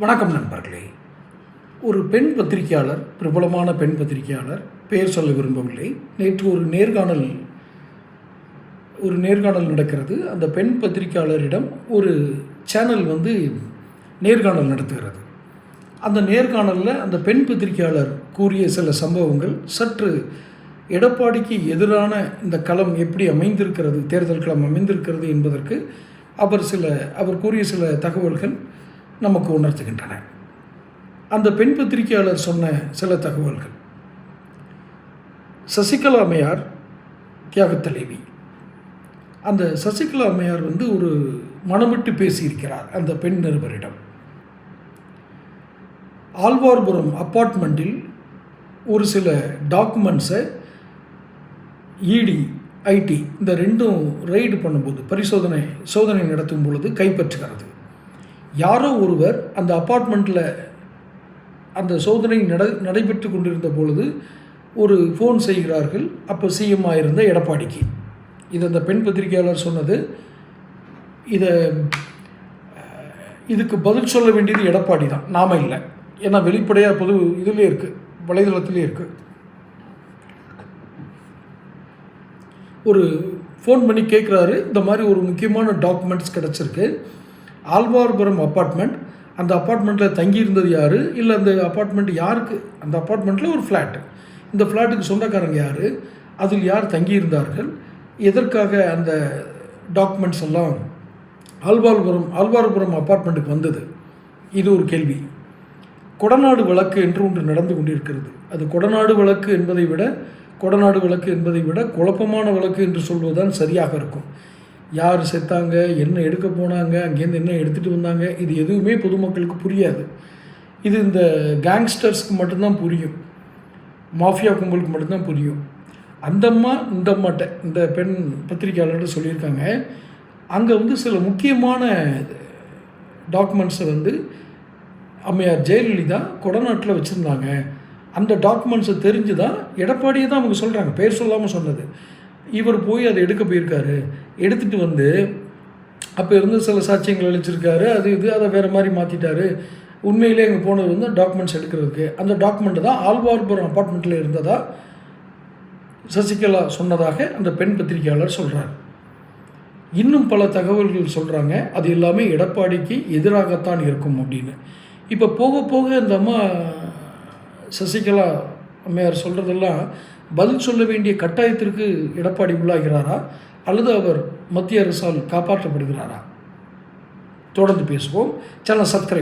வணக்கம் நண்பர்களே. ஒரு பெண் பத்திரிகையாளர், பிரபலமான பெண் பத்திரிகையாளர், பெயர் சொல்ல விரும்பவில்லை, நேற்று ஒரு நேர்காணல் நடக்கிறது. அந்த பெண் பத்திரிகையாளரிடம் ஒரு சேனல் நேர்காணல் நடத்துகிறது. அந்த நேர்காணலில் அந்த பெண் பத்திரிகையாளர் கூறிய சில சம்பவங்கள் சற்று எடப்பாடிக்கு எதிரான இந்த களம் எப்படி அமைந்திருக்கிறது, தேர்தல் களம் அமைந்திருக்கிறது என்பதற்கு அவர் கூறிய சில தகவல்கள் நமக்கு உணர்த்துகின்றன. அந்த பெண் பத்திரிகையாளர் சொன்ன சில தகவல்கள்: சசிகலா அம்மையார் தியாகத் தலைவி. அந்த சசிகலா அம்மையார் ஒரு மனமிட்டு பேசியிருக்கிறார் அந்த பெண் நிருபரிடம். ஆழ்வார்புரம் அப்பார்ட்மெண்ட்டில் ஒரு சில டாக்குமெண்ட்ஸை இடி, ஐடி இந்த ரெண்டும் ரெய்டு பண்ணும்போது சோதனை நடத்தும் பொழுது கைப்பற்றுகிறது. யாரோ ஒருவர் அந்த அப்பார்ட்மெண்ட்டில் அந்த சோதனை நடைபெற்று கொண்டிருந்த பொழுது ஒரு ஃபோன் செய்கிறார்கள். அப்போ சிஎம்மாக இருந்த எடப்பாடிக்கு. இது அந்த பெண் பத்திரிகையாளர் சொன்னது. இதுக்கு பதில் சொல்ல வேண்டியது எடப்பாடி தான், நாம இல்லை. ஏன்னா வெளிப்படையாக பொது இதிலே இருக்குது, வலைதளத்திலே இருக்குது. ஒரு ஃபோன் பண்ணி கேட்குறாரு, இந்த மாதிரி ஒரு முக்கியமான டாக்குமெண்ட்ஸ் கிடச்சிருக்கு. ஆழ்வார்புரம் அப்பார்ட்மெண்ட், அந்த அப்பார்ட்மெண்ட்டில் தங்கியிருந்தது யார், இல்லை அந்த அப்பார்ட்மெண்ட் யாருக்கு, அந்த அப்பார்ட்மெண்ட்டில் ஒரு ஃப்ளாட்டு, இந்த ஃப்ளாட்டுக்கு சொந்தக்காரங்க யார், அதில் யார் தங்கியிருந்தார்கள், எதற்காக அந்த டாக்குமெண்ட்ஸ் எல்லாம் ஆழ்வார்புரம் அப்பார்ட்மெண்ட்டுக்கு வந்தது, இது ஒரு கேள்வி. கொடநாடு வழக்கு என்று ஒன்று நடந்து கொண்டிருக்கிறது. அது கொடநாடு வழக்கு என்பதை விட குழப்பமான வழக்கு என்று சொல்வதுதான் சரியாக இருக்கும். யார் செத்தாங்க, என்ன எடுக்க போனாங்க, அங்கேருந்து என்ன எடுத்துகிட்டு வந்தாங்க, இது எதுவுமே பொதுமக்களுக்கு புரியாது. இது இந்த கேங்ஸ்டர்ஸ்க்கு மட்டும்தான் புரியும், மாஃபியா கும்பலுக்கு மட்டும்தான் புரியும். இந்த பெண் பத்திரிகையாளர்கிட்ட சொல்லியிருக்காங்க, அங்கே சில முக்கியமான டாக்குமெண்ட்ஸை அம்மையார் ஜெயலலிதா கொடநாட்டில் வச்சுருந்தாங்க. அந்த டாக்குமெண்ட்ஸை தெரிஞ்சு தான் எடப்பாடியை தான் அவங்க சொல்கிறாங்க, பேர் சொல்லாமல் சொன்னது. இவர் போய் அதை எடுக்க போயிருக்காரு, எடுத்துகிட்டு அப்போ இருந்து சில சாட்சியங்கள் அளிச்சிருக்காரு, அதை வேறு மாதிரி மாற்றிட்டாரு. உண்மையிலே அங்கே போனது டாக்குமெண்ட்ஸ் எடுக்கிறதுக்கு. அந்த டாக்குமெண்ட்டு தான் ஆழ்வார்புரம் அப்பார்ட்மெண்ட்டில் இருந்ததா சசிகலா சொன்னதாக அந்த பெண் பத்திரிகையாளர் சொல்கிறார். இன்னும் பல தகவல்கள் சொல்கிறாங்க, அது எல்லாமே எடப்பாடிக்கு எதிராகத்தான் இருக்கும் அப்படின்னு. இப்போ போக போக இந்த சசிகலா அம்மையார் சொல்கிறதெல்லாம் பதில் சொல்ல வேண்டிய கட்டாயத்திற்கு எடப்பாடி உள்ளாகிறாரா, அல்லது அவர் மத்திய அரசால் காப்பாற்றப்படுகிறாரா? தொடர்ந்து பேசுவோம். Channel subscribe.